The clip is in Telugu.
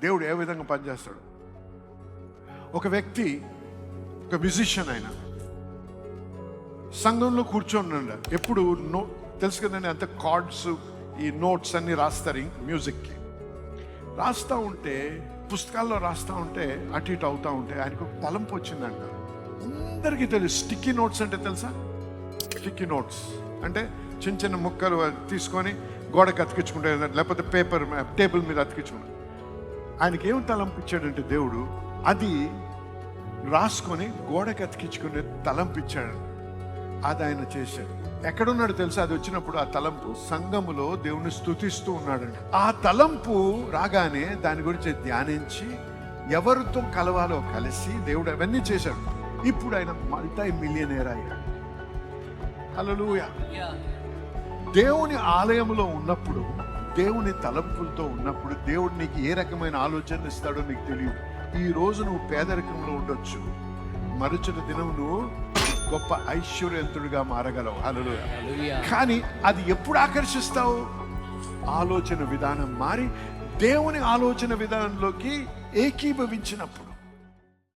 దేవుడు ఏ విధంగా పనిచేస్తాడు? ఒక వ్యక్తి, ఒక మ్యూజిషియన్, ఆయన సంఘంలో కూర్చొని ఎప్పుడు తెలుసు కదండి, అంత కార్డ్స్, ఈ నోట్స్ అన్ని రాస్తారు మ్యూజిక్కి. రాస్తూ ఉంటే, పుస్తకాల్లో రాస్తూ ఉంటే అటు ఇటు అవుతూ ఉంటే ఆయనకు ఒక తలంపు వచ్చిందంట. అందరికీ తెలుసు స్టిక్కీ నోట్స్ అంటే తెలుసా? స్టిక్కీ నోట్స్ అంటే చిన్న చిన్న ముక్కలు తీసుకొని గోడకి అతికించుకుంటే, లేకపోతే పేపర్ టేబుల్ మీద అతికించుకుంటారు. ఆయనకి ఏం తలంపించాడంటే దేవుడు, అది రాసుకొని గోడకి అతికించుకునే తలంపించాడు. అది ఆయన చేశాడు. ఎక్కడున్నాడు తెలుసా? అది వచ్చినప్పుడు ఆ తలంపు సంఘములో దేవుని స్తుతిస్తూ ఉన్నాడండి. ఆ తలంపు రాగానే దాని గురించి ధ్యానించి ఎవరితో కలవాలో కలిసి దేవుడు అవన్నీ చేశాడు. ఇప్పుడు ఆయన మల్టీ మిలియనేర్ అయ్యాడు. హల్లెలూయా. దేవుని ఆలయంలో ఉన్నప్పుడు, దేవుని తలంపులతో ఉన్నప్పుడు దేవుడు నీకు ఏ రకమైన ఆలోచన ఇస్తాడో నీకు తెలియదు. ఈ రోజు నువ్వు పేదరికంలో ఉండొచ్చు, మరుసటి దినం నువ్వు గొప్ప ఐశ్వర్యవంతుడిగా మారగలవు. హల్లెలూయా. కానీ అది ఎప్పుడు ఆకర్షిస్తావు? ఆలోచన విధానం మారి దేవుని ఆలోచన విధానంలోకి ఏకీభవించినప్పుడు.